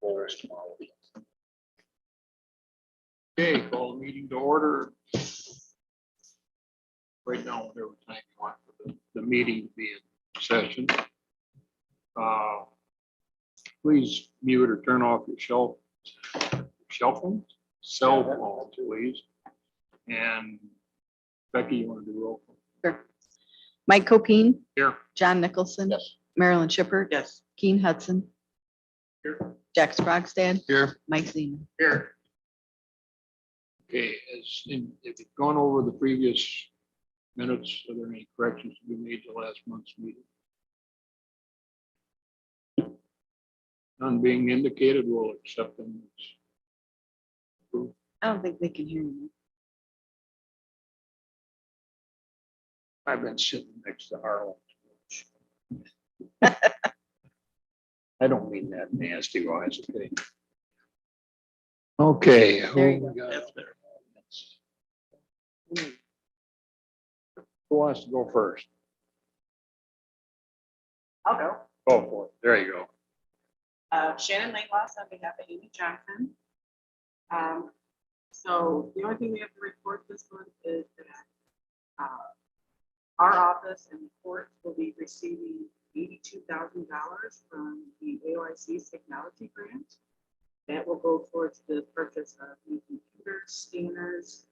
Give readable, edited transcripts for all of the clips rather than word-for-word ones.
Forest tomorrow. Okay, call the meeting to order. Right now, whatever time you want for the meeting to be in session. Please mute or turn off your cell phone, please. And Becky, you want to do roll call? Sure. Mike Copine, Here. John Nicholson. Yes. Marilyn Shippert. Yes. Keen Hudson. Here. Jack Sprogstad. Here. Mike Zeman. Here. Okay, if you've gone over the previous minutes, are there any corrections to be made to last month's meeting? None being indicated, we'll accept them. I don't think they can hear you. I've been sitting next to Harlan. I don't mean that nasty wise. Okay. There you who go. we got up there? Who wants to go first? I'll go. Go for it. There you go. Shannon Langloss on behalf of Amy Johnson. So the only thing we have to report this month is that our office and the court will be receiving $82,000 from the AOIC's technology grant. That will go towards the purchase of new computers, scanners,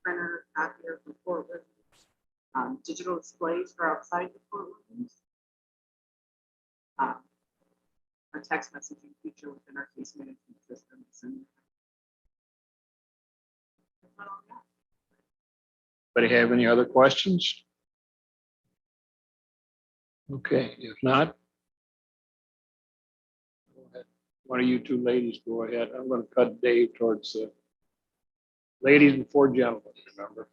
printer, copier for courtrooms, digital displays for outside the courtrooms, a text messaging feature within our case management systems. And Anybody have any other questions? Okay, if not, go ahead. One of you two ladies go ahead. I'm going to cut Dave towards the ladies before gentlemen, remember?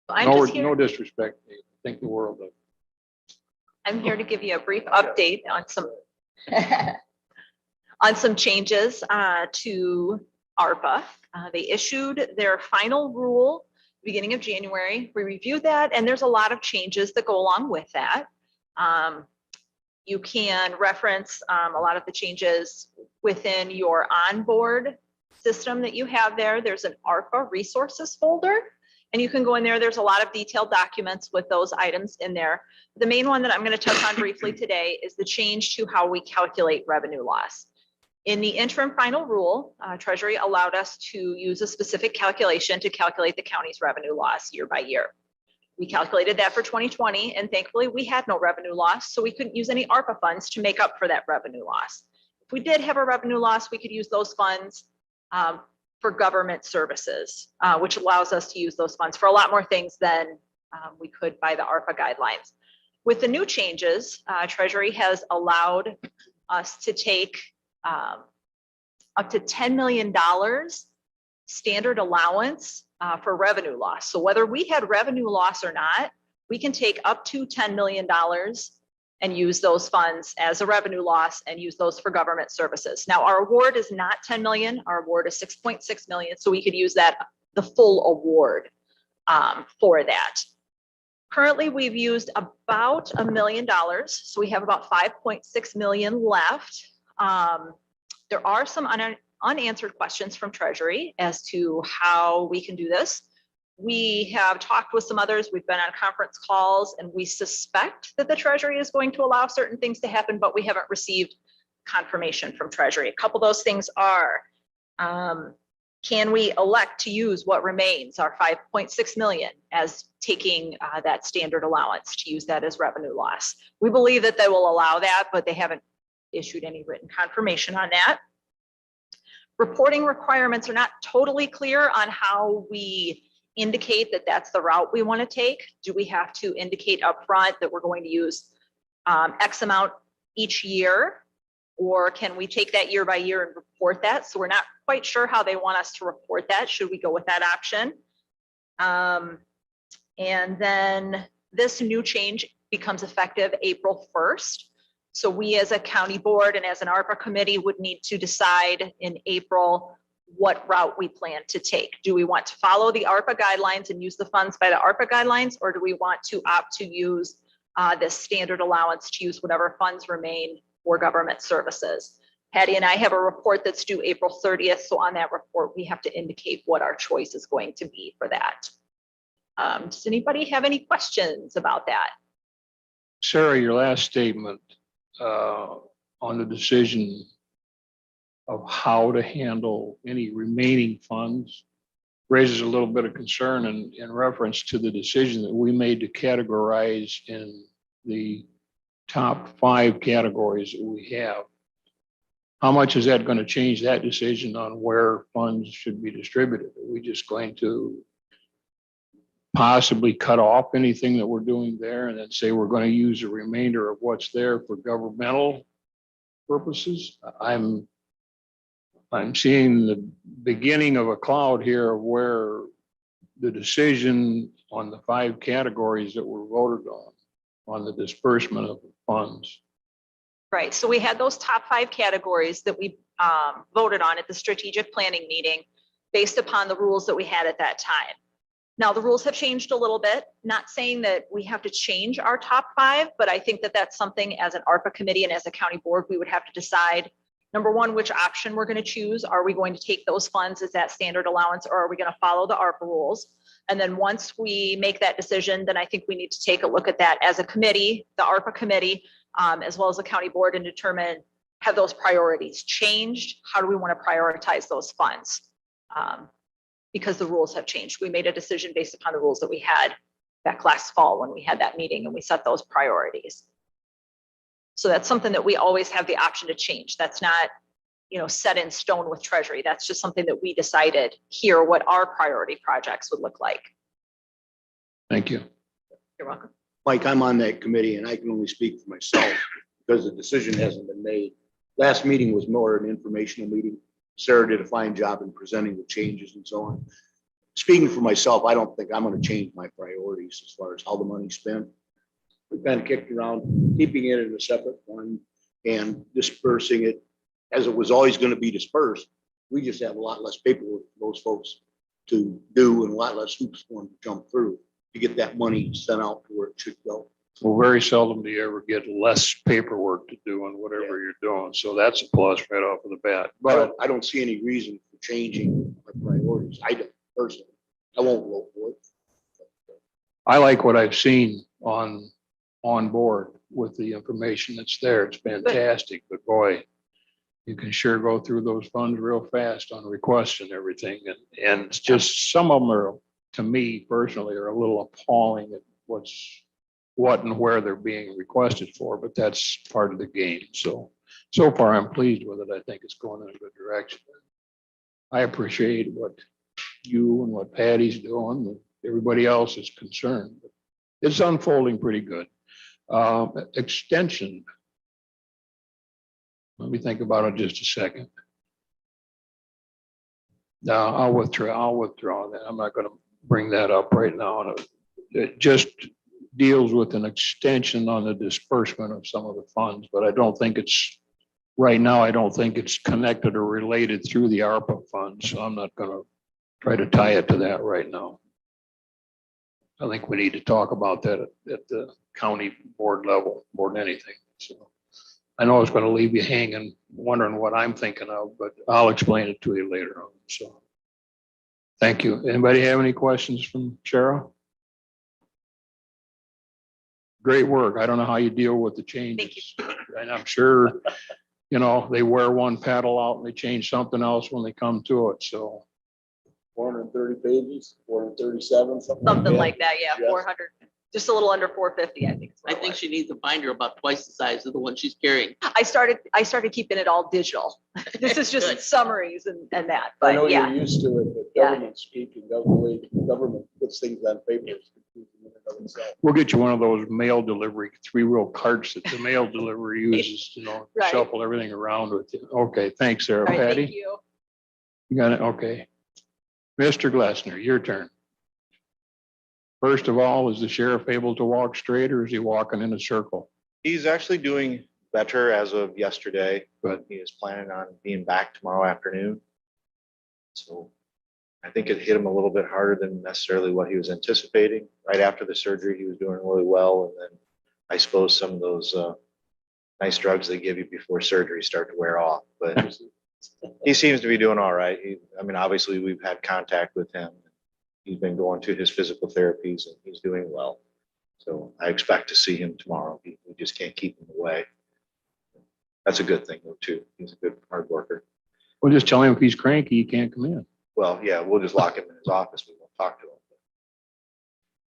I'm just here. No disrespect, Dave. Think the world of. I'm here to give you a brief update on some changes to ARPA. They issued their final rule beginning of January. We reviewed that, and there's a lot of changes that go along with that. You can reference a lot of the changes within your onboard system that you have there. There's an ARPA resources folder, and you can go in there. There's a lot of detailed documents with those items in there. The main one that I'm going to touch on briefly today is the change to how we calculate revenue loss. In the interim final rule, Treasury allowed us to use a specific calculation to calculate the county's revenue loss year by year. We calculated that for 2020, and thankfully we had no revenue loss, so we couldn't use any ARPA funds to make up for that revenue loss. If we did have a revenue loss, we could use those funds for government services, which allows us to use those funds for a lot more things than we could by the ARPA guidelines. With the new changes, Treasury has allowed us to take up to $10 million standard allowance for revenue loss. So whether we had revenue loss or not, we can take up to $10 million and use those funds as a revenue loss and use those for government services. Now our award is not 10 million, our award is 6.6 million. So we could use that, the full award for that. Currently, we've used about $1 million. So we have about 5.6 million left. There are some unanswered questions from Treasury as to how we can do this. We have talked with some others. We've been on conference calls, and we suspect that the Treasury is going to allow certain things to happen, but we haven't received confirmation from Treasury. A couple of those things are, can we elect to use what remains, our 5.6 million, as taking that standard allowance to use that as revenue loss? We believe that they will allow that, but they haven't issued any written confirmation on that. Reporting requirements are not totally clear on how we indicate that that's the route we want to take. Do we have to indicate upfront that we're going to use X amount each year? Or can we take that year by year and report that? So we're not quite sure how they want us to report that. Should we go with that option? And then this new change becomes effective April 1st. So we as a county board and as an ARPA committee would need to decide in April what route we plan to take. Do we want to follow the ARPA guidelines and use the funds by the ARPA guidelines, or do we want to opt to use this standard allowance to use whatever funds remain for government services. Patty and I have a report that's due April 30th. So on that report, we have to indicate what our choice is going to be for that. Does anybody have any questions about that? Sarah, your last statement on the decision of how to handle any remaining funds raises a little bit of concern in reference to the decision that we made to categorize in the top 5 categories that we have. How much is that going to change that decision on where funds should be distributed? Are we just going to possibly cut off anything that we're doing there and then say we're going to use the remainder of what's there for governmental purposes? I'm seeing the beginning of a cloud here of where the decision on the 5 categories that were voted on the disbursement of funds. Right. So we had those top 5 categories that we voted on at the strategic planning meeting based upon the rules that we had at that time. Now, the rules have changed a little bit, not saying that we have to change our top 5, but I think that that's something as an ARPA committee and as a county board, we would have to decide, number one, which option we're going to choose. Are we going to take those funds as that standard allowance, or are we going to follow the ARPA rules? And then once we make that decision, then I think we need to take a look at that as a committee, the ARPA committee, as well as the county board, and determine, have those priorities changed? How do we want to prioritize those funds? Because the rules have changed. We made a decision based upon the rules that we had back last fall when we had that meeting and we set those priorities. So that's something that we always have the option to change. That's not, set in stone with Treasury. That's just something that we decided here what our priority projects would look like. Thank you. You're welcome. Mike, I'm on that committee and I can only speak for myself because the decision hasn't been made. Last meeting was more an informational meeting. Sarah did a fine job in presenting the changes and so on. Speaking for myself, I don't think I'm going to change my priorities as far as how the money's spent. We've kind of kicked around, keeping it in a separate fund and dispersing it as it was always going to be dispersed. We just have a lot less paperwork for those folks to do and a lot less hoops for them to jump through to get that money sent out to where it should go. Well, very seldom do you ever get less paperwork to do on whatever you're doing. So that's a plus right off of the bat. But I don't see any reason for changing our priorities. I don't personally. I won't vote for it. I like what I've seen on board with the information that's there. It's fantastic, but boy, you can sure go through those funds real fast on requests and everything. And it's just, some of them are, to me personally, are a little appalling at what and where they're being requested for, but that's part of the game. So far I'm pleased with it. I think it's going in a good direction. I appreciate what you and what Patty's doing, and everybody else is concerned. It's unfolding pretty good. Extension. Let me think about it just a second. No, I'll withdraw that. I'm not going to bring that up right now. It just deals with an extension on the disbursement of some of the funds, but I don't think it's, right now, I don't think it's connected or related through the ARPA funds. So I'm not going to try to tie it to that right now. I think we need to talk about that at the county board level more than anything. So I know it's going to leave you hanging, wondering what I'm thinking of, but I'll explain it to you later on. So thank you. Anybody have any questions from Cheryl? Great work. I don't know how you deal with the changes. And I'm sure, they wear one paddle out and they change something else when they come to it. So 430 pages, 437, Something like that. Yeah. Yes. 400, just a little under 450, I think. is what I it think was. she needs a binder about twice the size of the one she's carrying. I started keeping it all digital. This is just Good. summaries and that, I know but you're yeah. used to it, but Yeah. government speaking, government puts things on paper. It's confusing in and of itself. we'll get you one of those mail delivery, 3-wheel carts that the mail delivery uses, Right. shuffle everything around with you. Okay, thanks, Sarah. All right, thank Patty, you. you got it? Okay. Mr. Glessner, your turn. First of all, is the sheriff able to walk straight or is he walking in a circle? He's actually doing better as of yesterday, Good. but he is planning on being back tomorrow afternoon. So I think it hit him a little bit harder than necessarily what he was anticipating. Right after the surgery, he was doing really well. And then I suppose some of those nice drugs they give you before surgery start to wear off, but he seems to be doing all right. I mean, obviously, we've had contact with him. He's been going to his physical therapies and he's doing well. So I expect to see him tomorrow. We just can't keep him away. That's a good thing though, too. He's a good hard worker. We'll just tell him if he's cranky, he can't come in. Well, yeah, we'll just lock him in his office. We won't talk to him.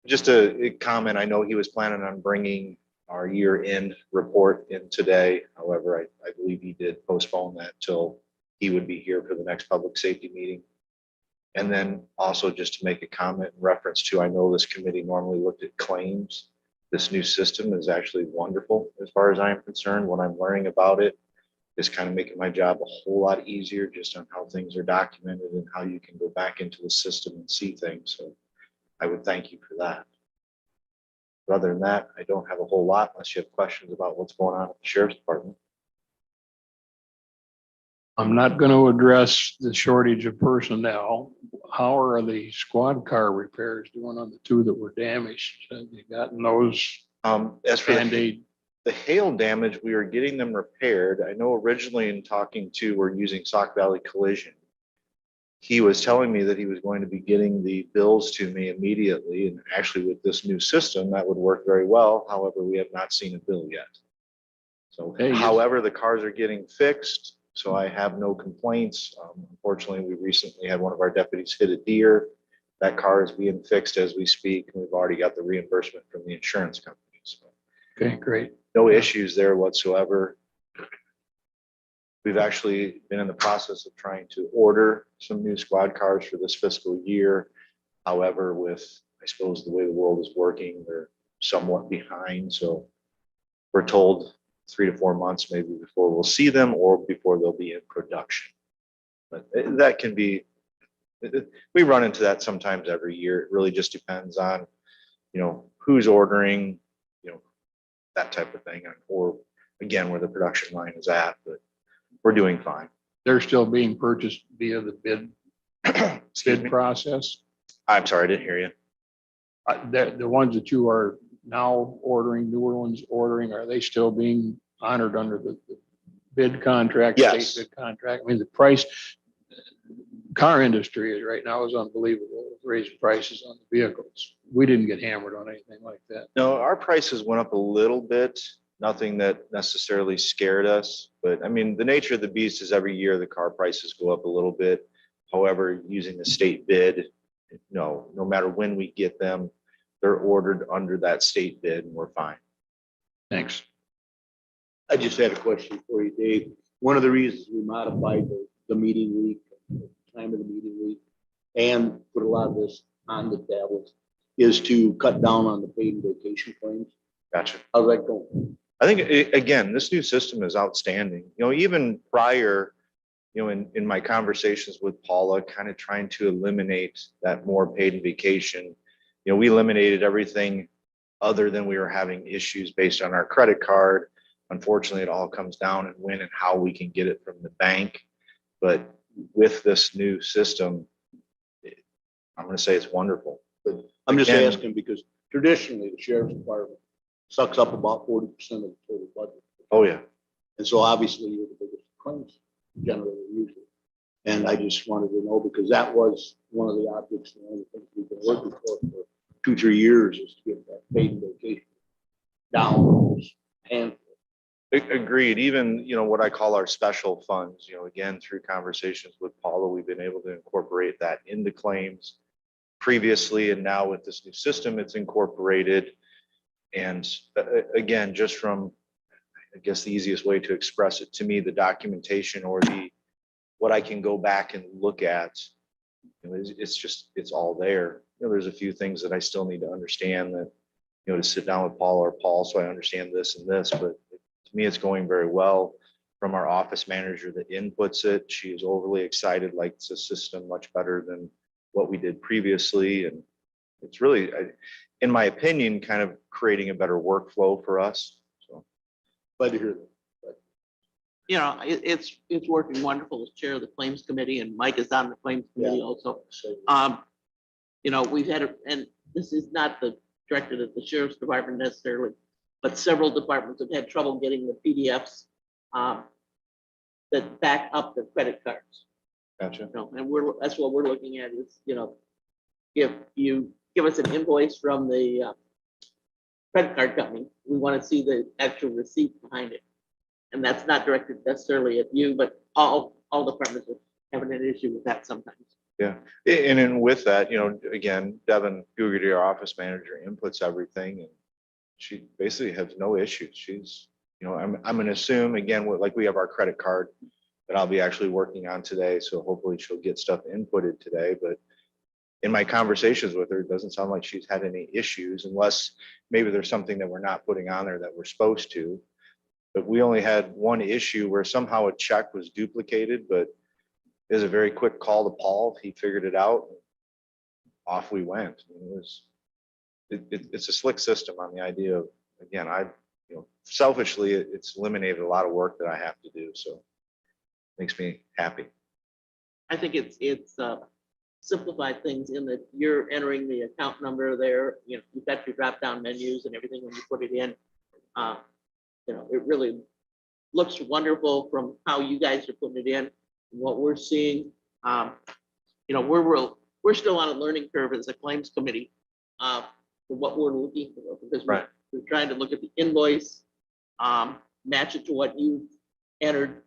Just a comment, I know he was planning on bringing our year-end report in today. However, I believe he did postpone that till he would be here for the next public safety meeting. And then also just to make a comment in reference to, I know this committee normally looked at claims. This new system is actually wonderful as far as I'm concerned. What I'm learning about it is kind of making my job a whole lot easier just on how things are documented and how you can go back into the system and see things. So I would thank you for that. But other than that, I don't have a whole lot unless you have questions about what's going on at the sheriff's department. I'm not going to address the shortage of personnel. How are the squad car repairs doing on the two that were damaged? Have you gotten those As for Band-Aid? the hail damage, we are getting them repaired. I know originally in talking to, we're using Sauk Valley Collision. He was telling me that he was going to be getting the bills to me immediately. And actually with this new system, that would work very well. However, we have not seen a bill yet. So Hey, yes. however, the cars are getting fixed. So I have no complaints. Unfortunately, we recently had one of our deputies hit a deer. That car is being fixed as we speak. And we've already got the reimbursement from the insurance company. So Okay, great. no issues there whatsoever. We've actually been in the process of trying to order some new squad cars for this fiscal year. However, with, I suppose, the way the world is working, they're somewhat behind. So we're told 3 to 4 months maybe before we'll see them or before they'll be in production. But that can be, we run into that sometimes every year. It really just depends on, who's ordering, that type of thing, or again, where the production line is at, but we're doing fine. They're still being purchased via the bid process. I'm sorry, I didn't hear you. The ones that you are now ordering, newer ones ordering, are they still being honored under the bid contract? Yes. State bid contract. I mean, the price, car industry is right now is unbelievable, raising prices on the vehicles. We didn't get hammered on anything like that. No, our prices went up a little bit, nothing that necessarily scared us. But I mean, the nature of the beast is every year the car prices go up a little bit. However, using the state bid, no matter when we get them, they're ordered under that state bid and we're fine. Thanks. I just had a question for you, Dave. One of the reasons we modified the meeting week, the time of the meeting week, and put a lot of this on the tablets is to cut down on the paid vacation claims. Gotcha. How's that going? I think, again, this new system is outstanding. Even prior, in my conversations with Paula, kind of trying to eliminate that more paid vacation, we eliminated everything other than we were having issues based on our credit card. Unfortunately, it all comes down and when and how we can get it from the bank. But with this new system, I'm going to say it's wonderful. But I'm just Again- asking because traditionally the sheriff's department sucks up about 40% of the total budget. Oh, yeah. And so obviously you're the biggest claims generator usually. And I just wanted to know because that was one of the objects, one of the things we've been working for 2-3 years is to get that paid vacation down and Agreed. Even, what I call our special funds, again, through conversations with Paula, we've been able to incorporate that into claims previously. And now with this new system, it's incorporated. And again, just from, I guess, the easiest way to express it to me, the documentation or what I can go back and look at, it's all there. There's a few things that I still need to understand that, to sit down with Paul or Paul, so I understand this and this, but to me, it's going very well. From our office manager that inputs it, she is overly excited, likes the system much better than what we did previously. And it's really, in my opinion, kind of creating a better workflow for us. So glad to hear that. It's working wonderful as chair of the claims committee, and Mike is on the claims committee also. So, We've had, and this is not the directed at the sheriff's department necessarily, but several departments have had trouble getting the PDFs that back up the credit cards. Gotcha. You know, and that's what we're looking at is, you know, if you give us an invoice from the credit card company, we want to see the actual receipt behind it. And that's not directed necessarily at you, but all departments are having an issue with that sometimes. And then with that, you know, again, Devin Gugerty, our office manager, inputs everything and she basically has no issues. She's, you know, I'm gonna assume again, like we have our credit card that I'll be actually working on today. So hopefully she'll get stuff inputted today, but in my conversations with her, it doesn't sound like she's had any issues unless maybe there's something that we're not putting on there that we're supposed to. But we only had one issue where somehow a check was duplicated, but it was a very quick call to Paul. He figured it out. Off we went. It's a slick system on the idea of, again, you know, selfishly, it's eliminated a lot of work that I have to do. So makes me happy. I think it's simplified things in that you're entering the account number there, you know, you've got your drop down menus and everything when you put it in. You know, it really looks wonderful from how you guys are putting it in, what we're seeing. You know, we're still on a learning curve as a claims committee for what we're looking for, because we're trying to look at the invoice, match it to what you entered,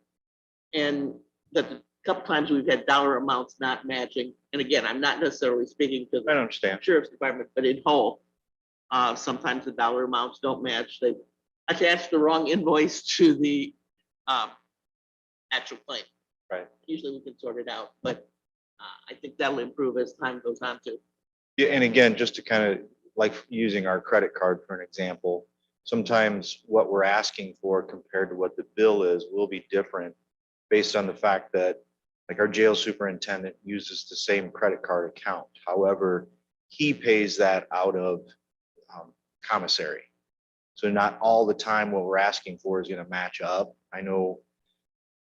and that the couple times we've had dollar amounts not matching. And again, I'm not necessarily speaking to I the understand. sheriff's department, but in whole, sometimes the dollar amounts don't match. They attach the wrong invoice to the actual claim. Right. Usually we can sort it out, but I think that'll improve as time goes on too. Yeah, and again, just to kind of like using our credit card for an example, sometimes what we're asking for compared to what the bill is will be different based on the fact that like our jail superintendent uses the same credit card account. However, he pays that out of commissary. So not all the time what we're asking for is going to match up. I know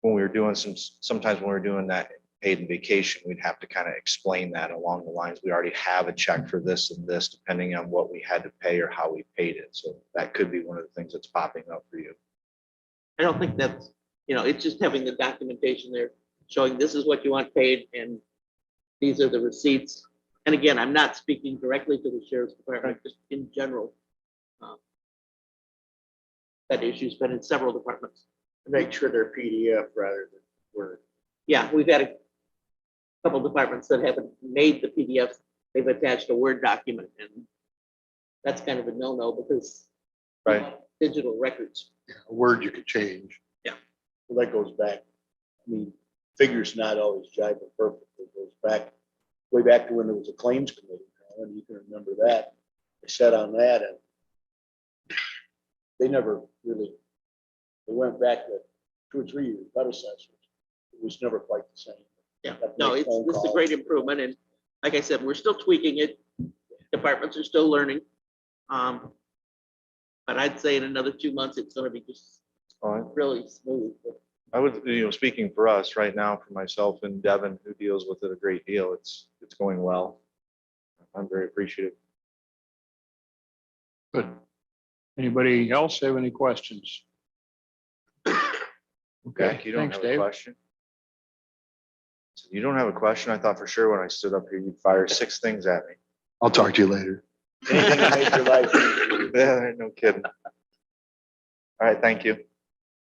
when we were doing sometimes when we were doing that paid in vacation, we'd have to kind of explain that along the lines. We already have a check for this and this, depending on what we had to pay or how we paid it. So that could be one of the things that's popping up for you. I don't think that's, you know, it's just having the documentation there showing this is what you want paid and these are the receipts. And again, I'm not speaking directly to the sheriff's department, just in general. That issue's been in several departments. Make sure they're PDF rather than Word. Yeah, we've had a couple departments that haven't made the PDFs. They've attached a Word document, and that's kind of a no-no because we Right. want digital records. A word you could change. Well, that goes back, I mean, figures not always jive perfect. It goes back, way back to when there was a claims committee, and you can remember that. They sat on that and they never really, they went back to 2 or 3 years predecessors. It was never quite the same. Yeah, Have to no, make it's, phone this is a calls. great improvement, and like I said, we're still tweaking it. Departments are still learning. But I'd say in another 2 months, it's gonna be just really smooth. I would, you know, speaking for us right now, for myself and Devin, who deals with it a great deal, it's going well. I'm very appreciative. Good. Anybody else have any questions? Okay, Jack, you don't thanks, have a Dave. question? So you don't have a question? I thought for sure when I stood up here, you'd fire 6 things at me. I'll talk to you later. Anything to make your life easier. Yeah, no kidding. All right, thank you.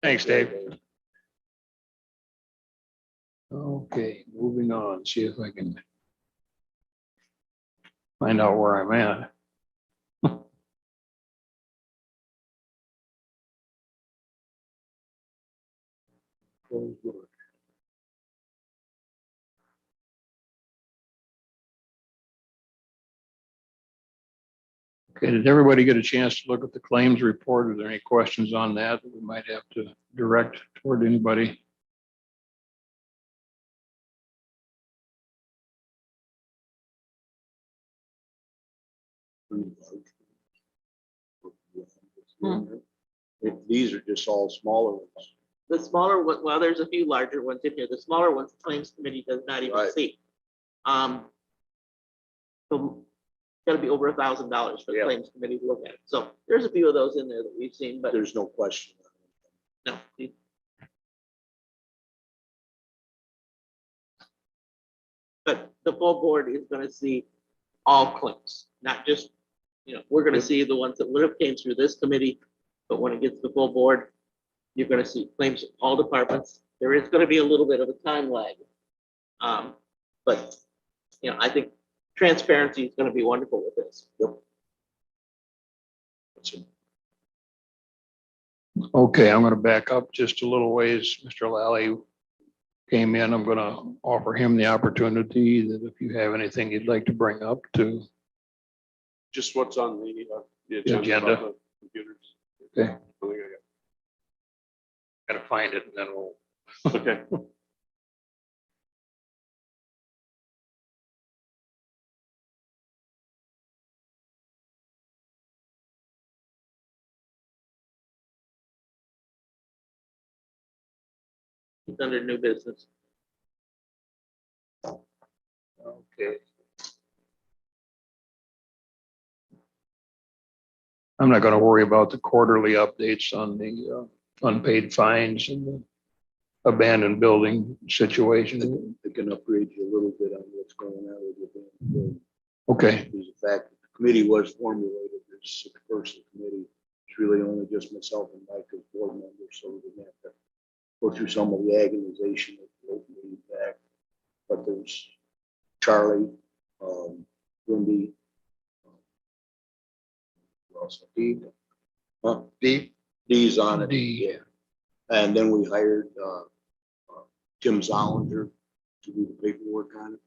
Thanks, Dave. Okay, moving on, see if I can find out where I'm at. Okay, did everybody get a chance to look at the claims report? Are there any questions on that that we might have to direct toward anybody? These are just all smaller ones. The smaller one, well, there's a few larger ones in here. The smaller ones, the claims committee does not even Right. see. The gotta be over $1,000 for the Yeah. claims committee to look at it. So there's a few of those in there that we've seen, but There's no question. no. But the full board is gonna see all claims, not just, we're gonna see the ones that would have came through this committee, but when it gets to the full board, you're gonna see claims of all departments. There is gonna be a little bit of a time lag. But, I think transparency is gonna be wonderful with this. Okay, I'm gonna back up just a little ways. Mr. Lally came in. I'm gonna offer him the opportunity that if you have anything you'd like to bring up to, Just what's on the agenda. agenda. about the Computers. Okay. I think I gotta find it and then we'll. got- Okay. It's under new business. Okay. I'm not gonna worry about the quarterly updates on the unpaid fines and the abandoned building situation. They can upgrade you a little bit on what's going on with your building. Okay, There's the fact that the committee was formulated, there's a six-person committee. It's really only just myself and Mike as board members, so we didn't have to go through some of the agonization of the open meeting back. But there's Charlie, Wendy, who else? Dee. Dee? Dee's on it. Dee. Yeah. And then we hired Tim Zollinger to do the paperwork on it.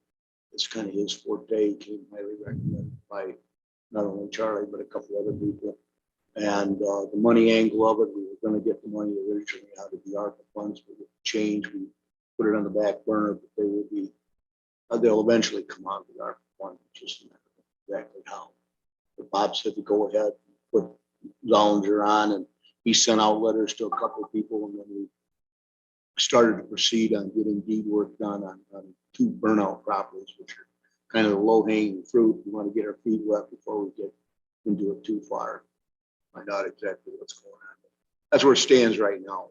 It's kind of his forte. He came highly recommended by not only Charlie, but a couple other people. And the money angle of it, we were gonna get the money originally out of the ARPA funds, but with the change, we put it on the back burner, but they will be, they'll eventually come out of the ARPA fund, just a matter of exactly how. But Bob said to go ahead, put Zollinger on, and he sent out letters to a couple of people, and then we started to proceed on getting deed work done on two burnout properties, which are kind of the low hanging fruit. We want to get our feet wet before we get into it too far. Find out exactly what's going on. That's where it stands right now.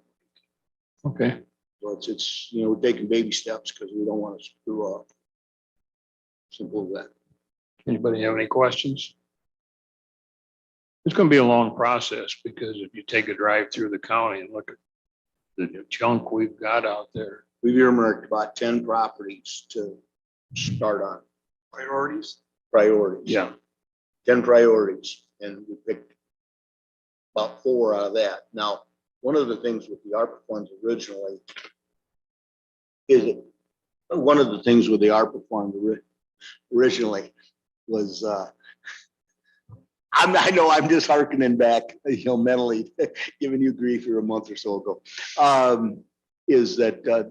okay. So it's, we're taking baby steps because we don't want to screw up. Simple as that. Anybody have any questions? It's gonna be a long process because if you take a drive through the county and look at the junk we've got out there. We've earmarked about 10 properties to start on. Priorities? Priorities. Yeah. 10 priorities, and we picked about 4 out of that. Now, one of the things with the ARPA funds originally is one of the things with the ARPA fund originally was, I know I'm just hearkening back, mentally giving you grief here a month or so ago, is that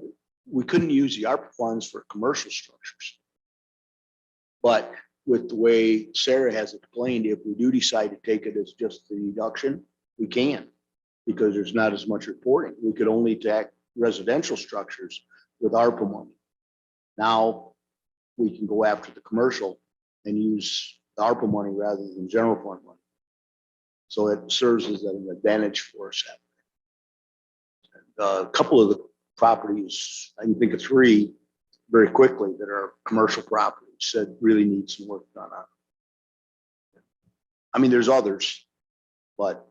we couldn't use the ARPA funds for commercial structures. But with the way Sarah has explained, if we do decide to take it as just the deduction, we can, because there's not as much reporting. We could only tax residential structures with ARPA money. Now we can go after the commercial and use the ARPA money rather than general fund money. So it serves as an advantage for us. And a couple of the properties, I can think of 3 very quickly that are commercial properties that really need some work done on. I mean, there's others, but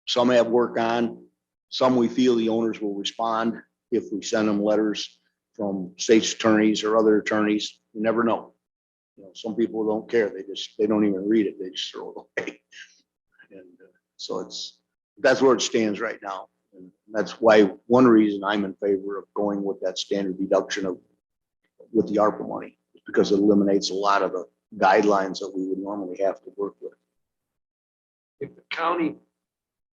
some have work on, some we feel the owners will respond if we send them letters from state's attorneys or other attorneys. You never know. Some people don't care. They don't even read it. They just throw it away. And so that's where it stands right now. And that's why one reason I'm in favor of going with that standard deduction with the ARPA money, because it eliminates a lot of the guidelines that we would normally have to work with. If the county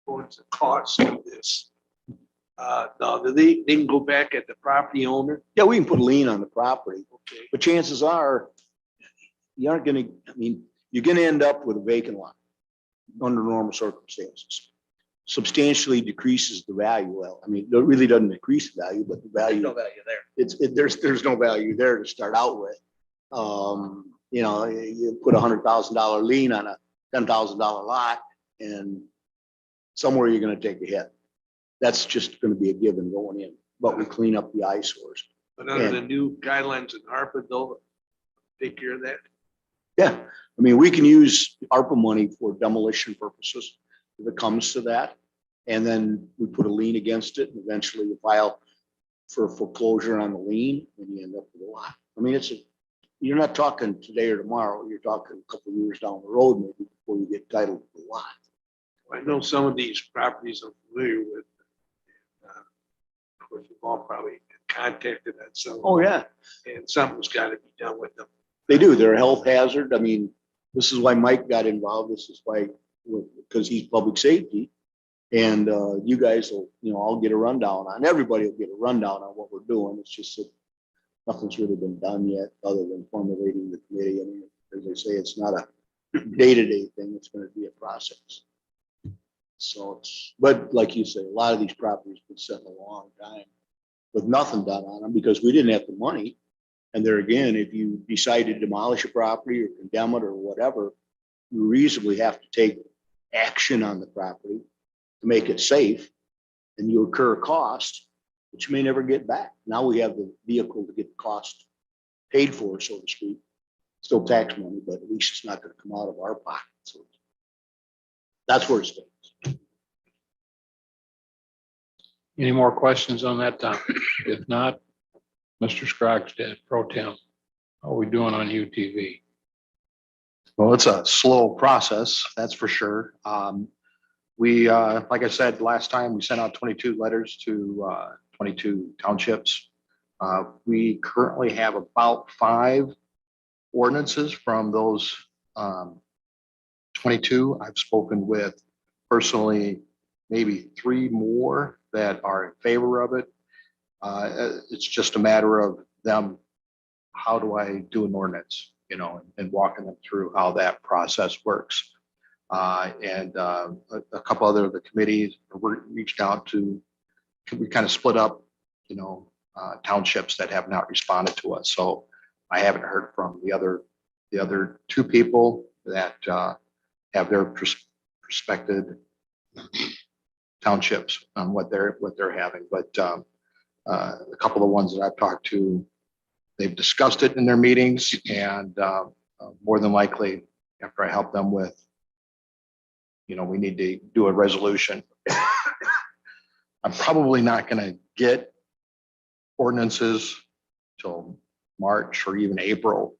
owns the cost of this, now they can go back at the property owner. Yeah, we can put a lien on the property, Okay. but chances are you aren't going to, you're going to end up with a vacant lot under normal circumstances. Substantially decreases the value. Well, it really doesn't decrease the value, but the value, There's no value there. there's no value there to start out with. you put $100,000 lien on a $10,000 lot and somewhere you're gonna take a hit. That's just gonna be a given going in, but we clean up the eyesores. But under the new guidelines in ARPA, they'll take care of that. Yeah, I mean, we can use ARPA money for demolition purposes if it comes to that. And then we put a lien against it and eventually you file for foreclosure on the lien and you end up with a lot. I mean, you're not talking today or tomorrow, you're talking a couple of years down the road maybe before you get title to the lot. I know some of these properties I'm familiar with. Of course, we've all probably contacted on some. Oh, yeah. And something's got to be done with them. They do, they're a health hazard. I mean, this is why Mike got involved. This is why, because he's public safety. And you guys will, I'll get a rundown on, everybody will get a rundown on what we're doing. It's just that nothing's really been done yet, other than formulating the committee. I mean, as I say, it's not a day-to-day thing. It's going to be a process. So but like you say, a lot of these properties have been sitting a long time with nothing done on them because we didn't have the money. And there again, if you decide to demolish a property or condemn it or whatever, you reasonably have to take action on the property to make it safe, and you incur a cost, which you may never get back. Now we have the vehicle to get the cost paid for, so to speak. Still tax money, but at least it's not going to come out of our pocket. So that's where it stands. Any more questions on that topic? If not, Mr. Scroggstead, pro tem, how are we doing on UTV? Well, it's a slow process, that's for sure. We, like I said, last time we sent out 22 letters to 22 townships. We currently have about 5 ordinances from those 22. I've spoken with personally maybe 3 more that are in favor of it. It's just a matter of them, how do I do an ordinance, and walking them through how that process works. And a couple other of the committees were reached out to, we kind of split up, townships that have not responded to us. So I haven't heard from the other 2 people that have their prospective townships on what they're having. But a couple of the ones that I've talked to, they've discussed it in their meetings, and more than likely, after I help them with, we need to do a resolution. I'm probably not going to get ordinances till March or even April.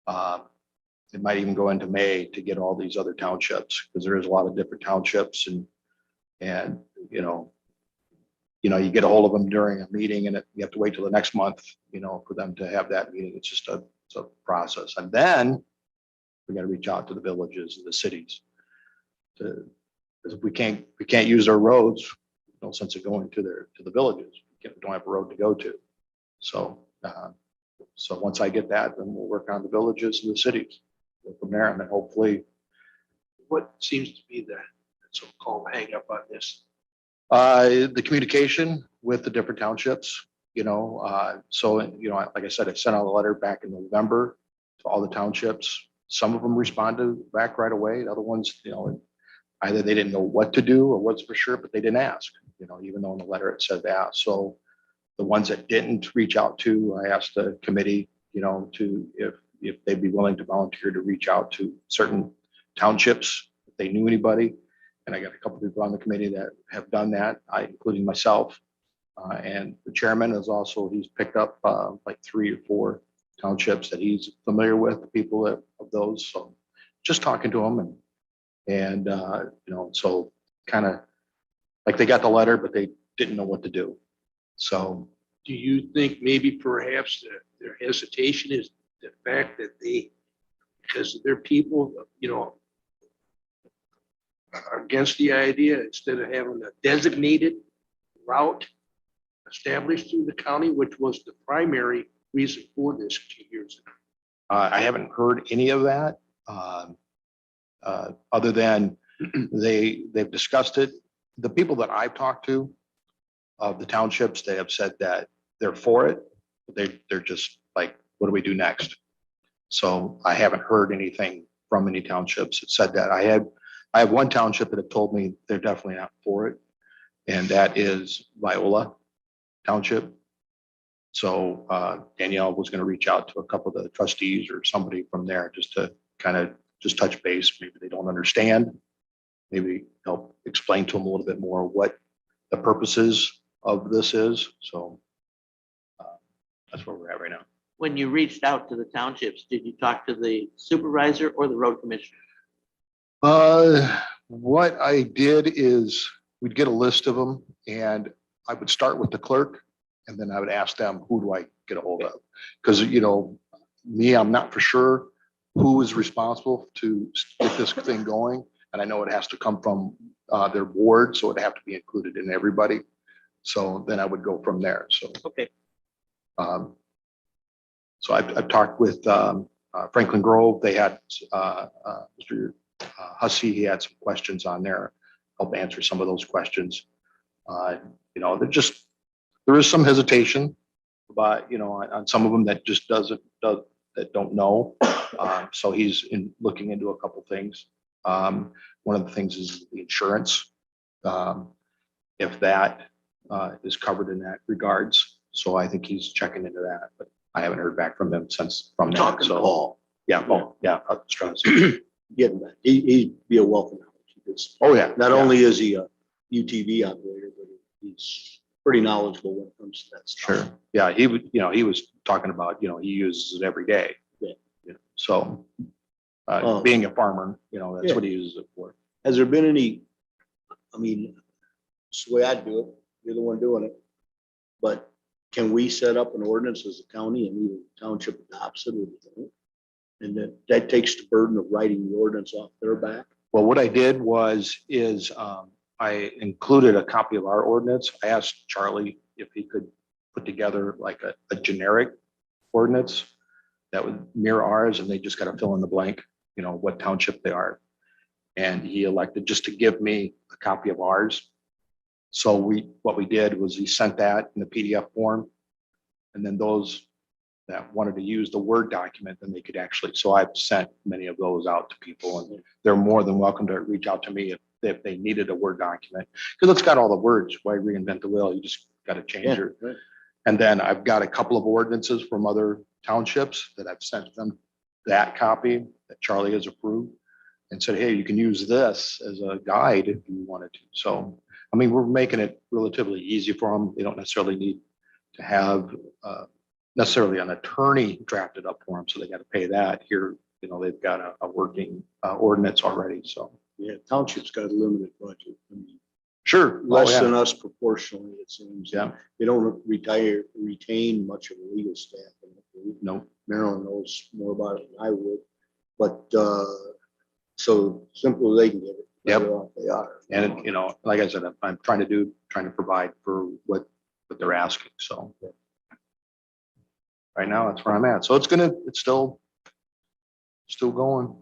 It might even go into May to get all these other townships, because there is a lot of different townships, and you get a hold of them during a meeting, and you have to wait till the next month, for them to have that meeting. It's just it's a process. And then we got to reach out to the villages and the cities because if we can't use their roads, no sense of going to the villages. We don't have a road to go to. So once I get that, then we'll work on the villages and the cities. Go from there, and then hopefully. What seems to be the so-called hang up on this? The communication with the different townships, so, like I said, I sent out a letter back in November to all the townships. Some of them responded back right away. The other ones, either they didn't know what to do or what's for sure, but they didn't ask, even though in the letter it said ask. So the ones that didn't reach out to, I asked the committee, to if they'd be willing to volunteer to reach out to certain townships, if they knew anybody. And I got a couple of people on the committee that have done that, including myself. And the chairman is also, he's picked up like 3 or 4 townships that he's familiar with, the people of those. So just talking to them and so kind of like they got the letter, but they didn't know what to do. So. Do you think maybe perhaps their hesitation is the fact that because their people, are against the idea, instead of having a designated route established through the county, which was the primary reason for this 2 years ago? I haven't heard any of that, other than they've discussed it. The people that I've talked to of the townships, they have said that they're for it. They're just like, what do we do next? So I haven't heard anything from any townships that said that. I have one township that have told me they're definitely not for it. And that is Viola Township. So Danielle was going to reach out to a couple of the trustees or somebody from there just to kind of just touch base. Maybe they don't understand. Maybe help explain to them a little bit more what the purposes of this is. So that's where we're at right now. When you reached out to the townships, did you talk to the supervisor or the road commissioner? What I did is we'd get a list of them and I would start with the clerk and then I would ask them, who do I get a hold of? Because, you know, me, I'm not for sure who is responsible to get this thing going. And I know it has to come from their board, so it'd have to be included in everybody. So then I would go from there. So, Okay, so I've talked with Franklin Grove. They had Mr. Hussey, he had some questions on there, help answer some of those questions. You know, there is some hesitation about, you know, on some of them that just that don't know. So he's looking into a couple things. One of the things is the insurance. If that is covered in that regards. So I think he's checking into that, but I haven't heard back from him since from that. Talking to So Paul, yeah, oh, yeah, Strauss. getting that. He'd be a welcome. Because Oh, yeah. not yeah. only is he a UTV operator, but he's pretty knowledgeable when it comes to that stuff. Sure. Yeah, he would, you know, he was talking about, you know, he uses it every day. Yeah. You know, so Oh. being a farmer, you know, that's Yeah. what he uses it for. Has there been any, I mean, it's the way I'd do it, you're the one doing it. But can we set up an ordinance as a county and either the township adopts it or they don't? And that takes the burden of writing the ordinance off their back? Well, what I did is I included a copy of our ordinance. I asked Charlie if he could put together like a generic ordinance that would mirror ours, and they just got to fill in the blank, you know, what township they are. And he elected just to give me a copy of ours. So what we did was he sent that in the PDF form. And then those that wanted to use the Word document, then they could actually, so I've sent many of those out to people, and they're more than welcome to reach out to me if they needed a Word document. Because it's got all the words. Why reinvent the wheel? You just got to change Yeah, it. right. And then I've got a couple of ordinances from other townships that I've sent them that copy that Charlie has approved and said, hey, you can use this as a guide if you wanted to. So, I mean, we're making it relatively easy for them. They don't necessarily need to have necessarily an attorney drafted up for them. So they got to pay that here. You know, they've got a working ordinance already. So Yeah, township's got a limited budget. I mean, sure. less Oh, yeah. than us proportionally, it seems. Yeah. They don't retain much of the legal staff. No. Marilyn knows more about it than I would, but, so simple as they can get it. Yep. better off they are. And, you know, like I said, I'm trying to provide for what they're asking. So right now, that's where I'm at. So it's still going.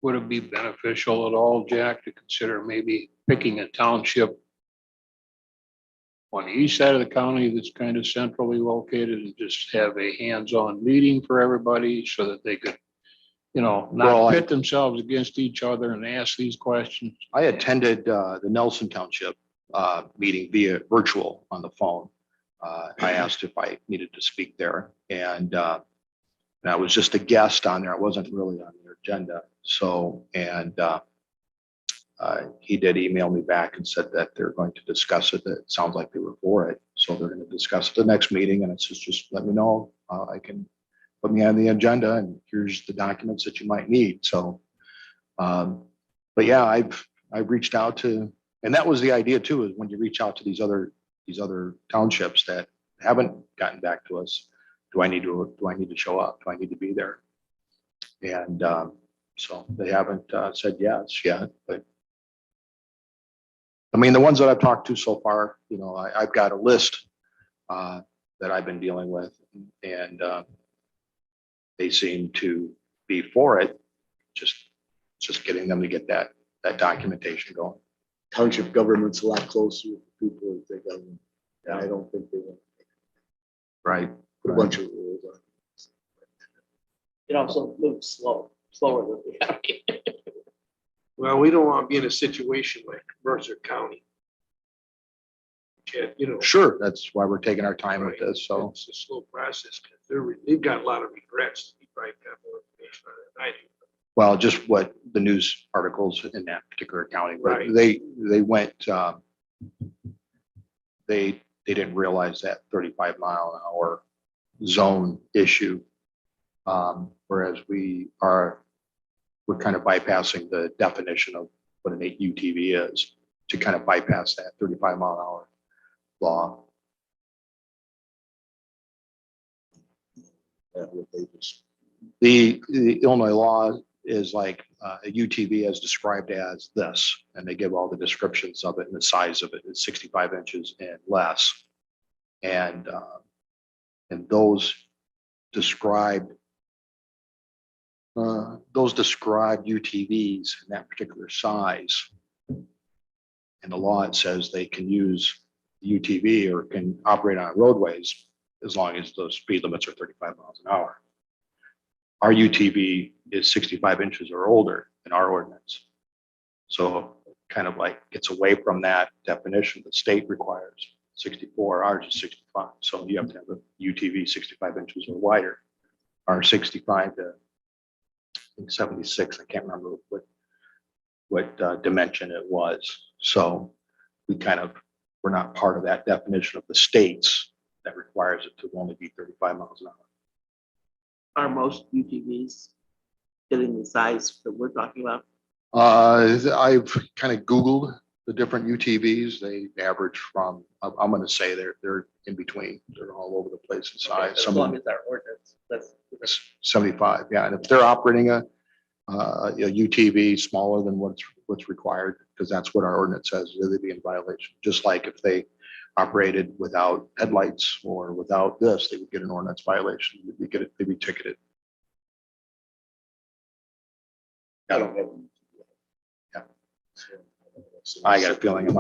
Would it be beneficial at all, Jack, to consider maybe picking a township on the east side of the county that's kind of centrally located and just have a hands-on meeting for everybody so that they could, you know, Well, not pit themselves against each other and ask these questions? I attended the Nelson Township meeting via virtual on the phone. I asked if I needed to speak there, and I was just a guest on there. I wasn't really on their agenda. So, and he did email me back and said that they're going to discuss it. It sounds like they were for it. So they're going to discuss it the next meeting, and it's just let me know. I can put me on the agenda, and here's the documents that you might need. So, but yeah, I've reached out to, and that was the idea too, is when you reach out to these other townships that haven't gotten back to us, do I need to show up? Do I need to be there? And so they haven't said yes yet, but I mean, the ones that I've talked to so far, you know, I've got a list that I've been dealing with, and they seem to be for it. Just getting them to get that documentation going. Township government's a lot closer with the people that they govern. And I don't think they want to Right. put a bunch of rules on. It also moves slower than the county. Well, we don't want to be in a situation like Mercer County. You know. Sure, that's why we're taking our time with Right. this, so. It's a slow process because they've got a lot of regrets. You probably got more information on it than I do. Well, just what the news articles in that particular county, but Right. they went, they didn't realize that 35-mile-an-hour zone issue. Whereas we're kind of bypassing the definition of what an UTV is to kind of bypass that 35-mile-an-hour law. The Illinois law is like a UTV as described as this, and they give all the descriptions of it and the size of it. It's 65 inches and less. And those described UTVs in that particular size. In the law, it says they can use UTV or can operate on roadways as long as the speed limits are 35 miles an hour. Our UTV is 65 inches or older in our ordinance. So kind of like gets away from that definition the state requires 64, ours is 65. So you have to have a UTV 65 inches or wider. Our 65 to I think 76, I can't remember what dimension it was. So we're not part of that definition of the states that requires it to only be 35 miles an hour. Are most UTVs getting the size that we're talking about? I've kind of Googled the different UTVs. They average from, I'm going to say they're in between. They're all over the place in size. As Some of long them as our ordinance, that's. 75, yeah. And if they're operating a UTV smaller than what's required, because that's what our ordinance says, they'd be in violation. Just like if they operated without headlights or without this, they would get an ordinance violation. They'd be ticketed. I don't have. Yeah. I got a feeling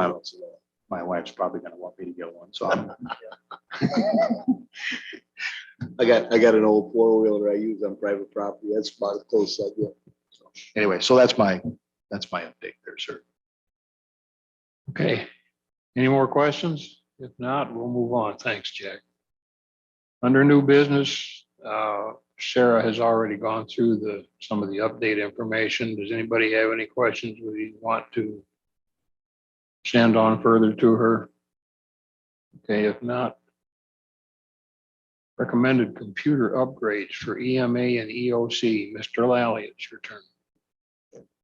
my wife's probably going to want me to get one. So I got an old four-wheeler I use on private property. That's about as close as I get. So, anyway, so that's my update there, sir. Okay. Any more questions? If not, we'll move on. Thanks, Jack. Under new business, Sarah has already gone through some of the update information. Does anybody have any questions we want to send on further to her? Okay, if not, recommended computer upgrades for EMA and EOC. Mr. Lally, it's your turn.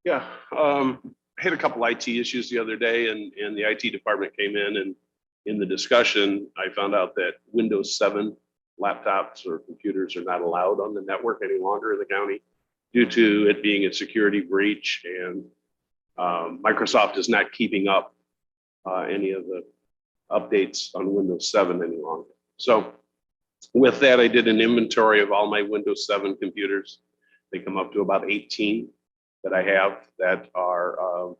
Yeah, I had a couple IT issues the other day and the IT department came in the discussion, I found out that Windows 7 laptops or computers are not allowed on the network any longer in the county due to it being a security breach, and Microsoft is not keeping up any of the updates on Windows 7 any longer. So with that, I did an inventory of all my Windows 7 computers. They come up to about 18 that I have that are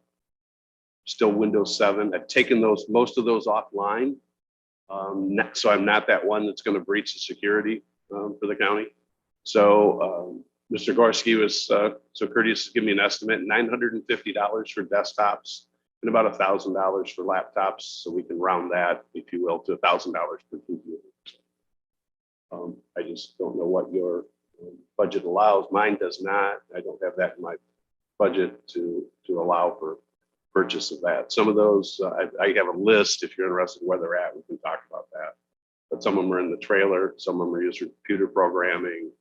still Windows 7. I've taken most of those offline. So I'm not that one that's going to breach the security for the county. So Mr. Gorski was so courteous to give me an estimate, $950 for desktops and about $1,000 for laptops. So we can round that, if you will, to $1,000 per computer. I just don't know what your budget allows. Mine does not. I don't have that in my budget to allow for purchase of that. Some of those, I have a list. If you're interested in where they're at, we can talk about that. But some of them are in the trailer. Some of them are used for computer programming.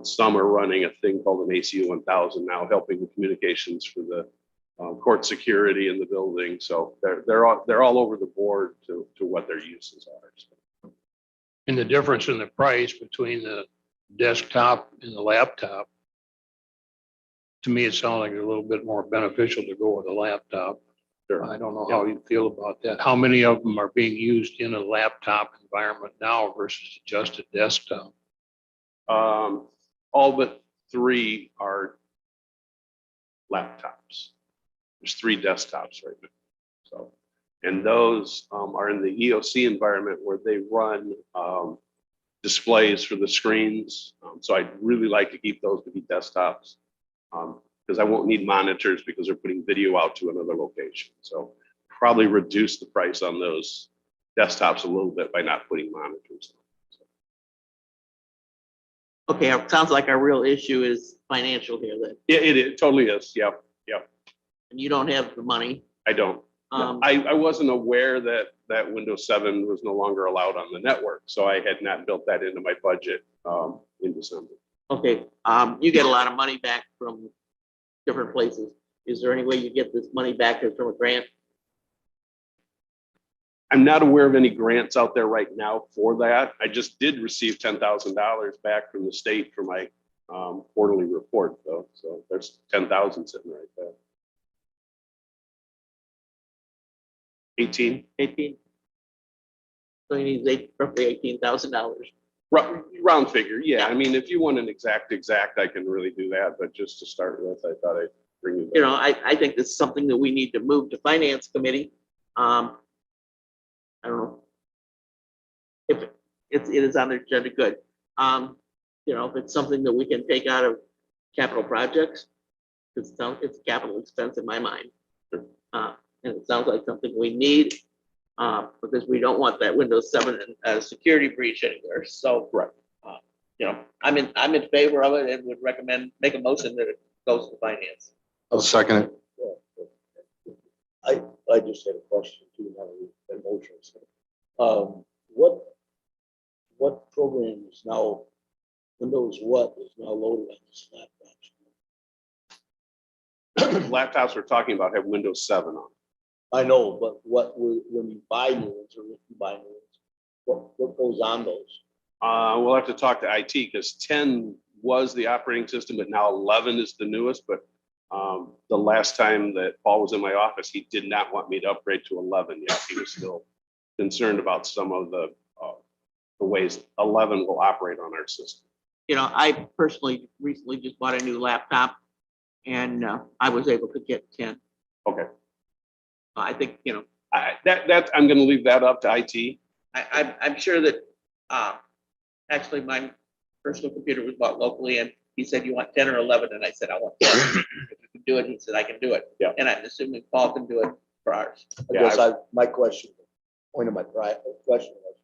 Some are running a thing called an ACU 1000 now, helping with communications for the court security in the building. So they're all over the board to what their uses are. So. And the difference in the price between the desktop and the laptop, to me, it sounds like a little bit more beneficial to go with a laptop. Sure. I don't know how you feel about that. How many of them are being used in a laptop environment now versus just a desktop? All but 3 are laptops. There's 3 desktops right now. So, and those are in the EOC environment where they run displays for the screens. So I'd really like to keep those to be desktops. Because I won't need monitors because they're putting video out to another location. So probably reduce the price on those desktops a little bit by not putting monitors. Okay, it sounds like our real issue is financial here then, Yeah, it totally is. Yep, and you don't have the money. I don't. Um, I wasn't aware that Windows 7 was no longer allowed on the network, so I had not built that into my budget in December. Okay, you get a lot of money back from different places. Is there any way you get this money back from a grant? I'm not aware of any grants out there right now for that. I just did receive $10,000 back from the state for my quarterly report, though. So there's 10,000 sitting right there. 18. 18? So you need roughly $18,000. Round figure, yeah. I mean, if you want an exact, I can really do that. But just to start with, I thought I'd bring you. You know, I think this is something that we need to move to finance committee. I don't know. If it is on their agenda, good. You know, if it's something that we can take out of capital projects, it's a capital expense in my mind. And it sounds like something we need, because we don't want that Windows 7 security breach anywhere. So, Right. You know, I'm in favor of it and would recommend, make a motion that it goes to finance. I'll second it. I just had a question too, now that we've been motions. What program is now, Windows what is now loaded on this laptop? Laptops we're talking about have Windows 7 on. I know, but when you buy new ones or if you buy new ones, what goes on those? We'll have to talk to IT because 10 was the operating system, but now 11 is the newest. But the last time that Paul was in my office, he did not want me to upgrade to 11 yet. He was still concerned about some of the ways 11 will operate on our system. You know, I personally recently just bought a new laptop and I was able to get 10. Okay. I think, you know, That I'm going to leave that up to IT. I'm sure that actually my personal computer was bought locally and he said, you want 10 or 11? And I said, I want 10. If you can do it, he said, I can do it. Yeah. And I'm assuming Paul can do it for ours. I guess my question, point of my question was,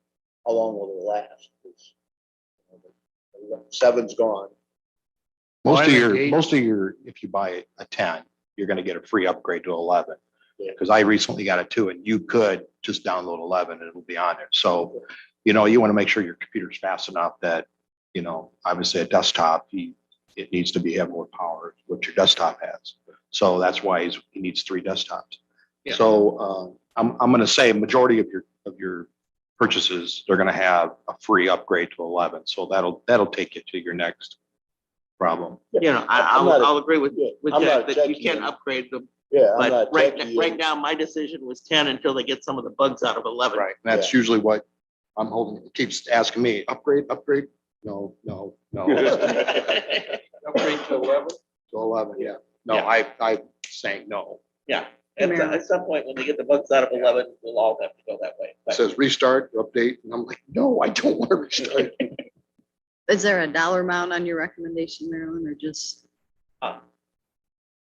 how long will it last? Because, you know, 7's gone. Well, I Most think of eight- your, if you buy a 10, you're gonna get a free upgrade to 11. Yeah. Because I recently got a 2 and you could just download 11 and it'll be on there. So, you know, you want to make sure your computer's fast enough that, you know, obviously a desktop, it needs to have more power, what your desktop has. So that's why he needs 3 desktops. Yeah. So I'm gonna say majority of your purchases, they're gonna have a free upgrade to 11. So that'll take you to your next problem. You know, I'm not a- I'll agree with I'm Jack not that you techie, can man. upgrade them. Yeah, I'm But not right techie. now, my decision was 10 until they get some of the bugs out of 11. Right. And that's usually what I'm holding. It keeps asking me, upgrade. No. Upgrade to 11? To 11, yeah. No, Yeah. I saying no. Yeah, Mayor. at some point, when they get the bugs out of 11, we'll all have to go that way. It But says restart, update, and I'm like, no, I don't want to restart. Is there a dollar amount on your recommendation, Marilyn, or just?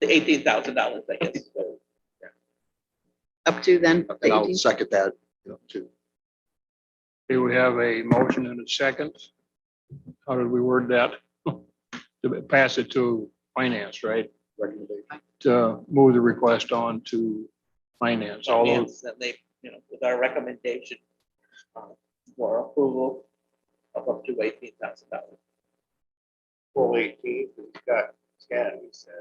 the $18,000, I guess. Up to then? And I'll 18? second that, too. Do we have a motion and a second? How did we word that? To pass it to finance, right? Recommendation. To move the request on to finance. All those, Finance, that they, you know, with our recommendation for approval of up to $18,000. Full 18, got scan, he said.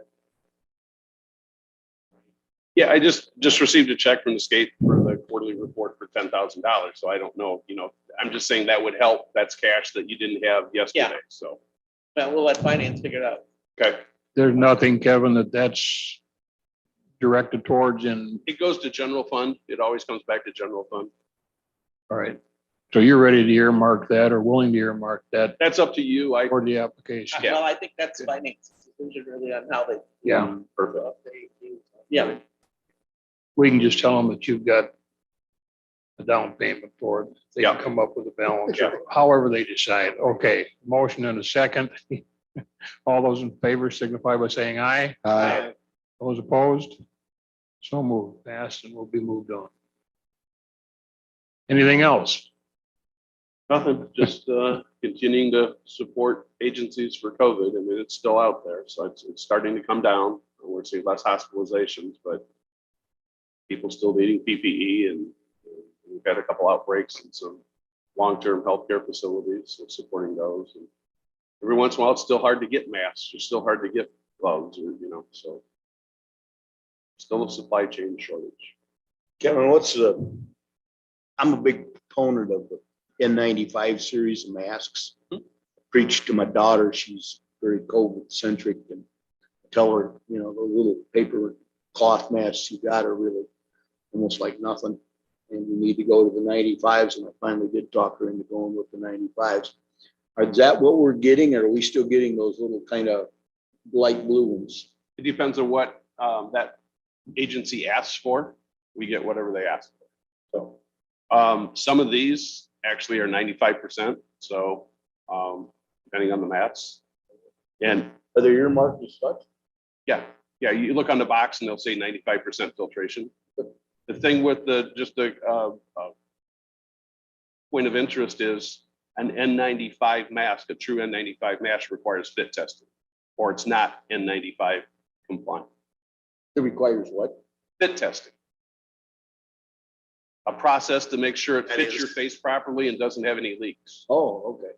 Yeah, I just received a check from the state for the quarterly report for $10,000. So I don't know, you know, I'm just saying that would help. That's cash that you didn't have yesterday. So, But we'll let finance figure it out. okay. there's nothing, Kevin, that's directed towards in, It goes to general fund. It always comes back to general fund. all right. So you're ready to earmark that or willing to earmark that That's up to you. I, for the application? Yeah. Well, I think that's finance decision really on how they. Yeah, perfect. Yeah, we can just tell them that you've got a down payment for it. They Yeah. can come up with a balance, or however they decide. Okay, motion and a second. All those in favor signify by saying aye. Aye. Those opposed? So moved, passed, and will be moved on. Anything else? Nothing, just continuing to support agencies for COVID. I mean, it's still out there, so it's starting to come down. We're seeing less hospitalizations, but people still needing PPE, and we've had a couple outbreaks in some long-term healthcare facilities, so supporting those. And every once in a while, it's still hard to get masks. It's still hard to get gloves, or, so still a supply chain shortage. Kevin, I'm a big proponent of the N95 series of masks. Preach to my daughter, she's very COVID centric, and tell her, the little paper cloth masks you got are really almost like nothing. And you need to go to the 95s. And I finally did talk her into going with the 95s. Is that what we're getting? Or are we still getting those little kind of light blue ones? It depends on what that agency asks for. We get whatever they ask for. So some of these actually are 95%. So depending on the mats. And Are they earmarked as such? yeah, you look on the box and they'll say 95% filtration. The thing with just the point of interest is an N95 mask, a true N95 mask requires fit testing, or it's not N95 compliant. It requires what? Fit testing. A process to make sure it That fits is- your face properly and doesn't have any leaks. Oh, okay.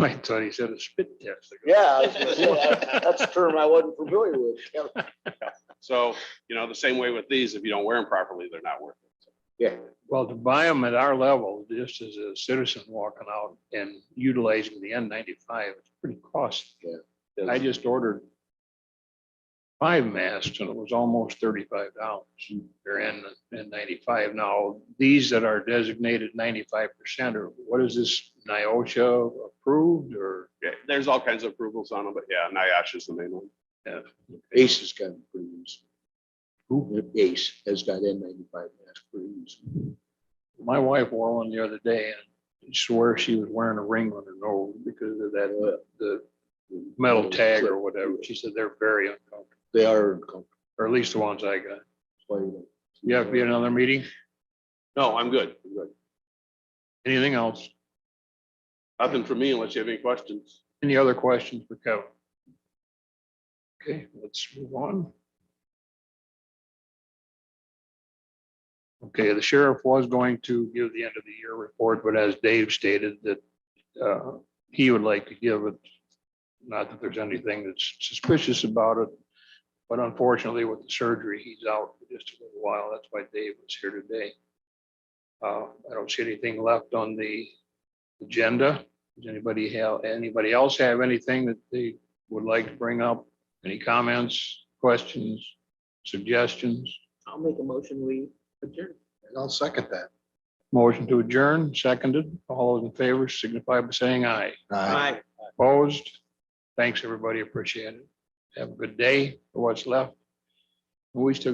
I thought he said a spit test. Yeah, I was gonna say, that's a term I wasn't familiar with. So, the same way with these, if you don't wear them properly, they're not worth it. Yeah. Well, to buy them at our level, just as a citizen walking out and utilizing the N95, it's pretty costly. I just ordered 5 masks and it was almost $35. They're N95. Now, these that are designated 95%, or what is this, NIOSHA approved, or? Yeah, there's all kinds of approvals on them, but yeah, NIOSH is the main one. Yeah. Ace has got pretty easy. Ace has got N95 mask pretty easy. My wife wore one the other day and swore she was wearing a ring on her nose because of that, the metal tag or whatever. She said they're very uncomfortable, They are uncomfortable. or at least the ones I got. Why you don't- You have to be at another meeting? No, I'm good. I'm good. Anything else? Nothing for me unless you have any questions. Any other questions for Kevin? Okay, let's move on. Okay, the sheriff was going to give the end of the year report, but as Dave stated that he would like to give it. Not that there's anything that's suspicious about it, but unfortunately with the surgery, he's out for just a little while. That's why Dave was here today. I don't see anything left on the agenda. Does anybody else have anything that they would like to bring up? Any comments, questions, suggestions? I'll make a motion, we adjourn. And I'll second that. Motion to adjourn, seconded. All those in favor signify by saying aye. Aye. Opposed? Thanks, everybody. Appreciate it. Have a good day for what's left. We still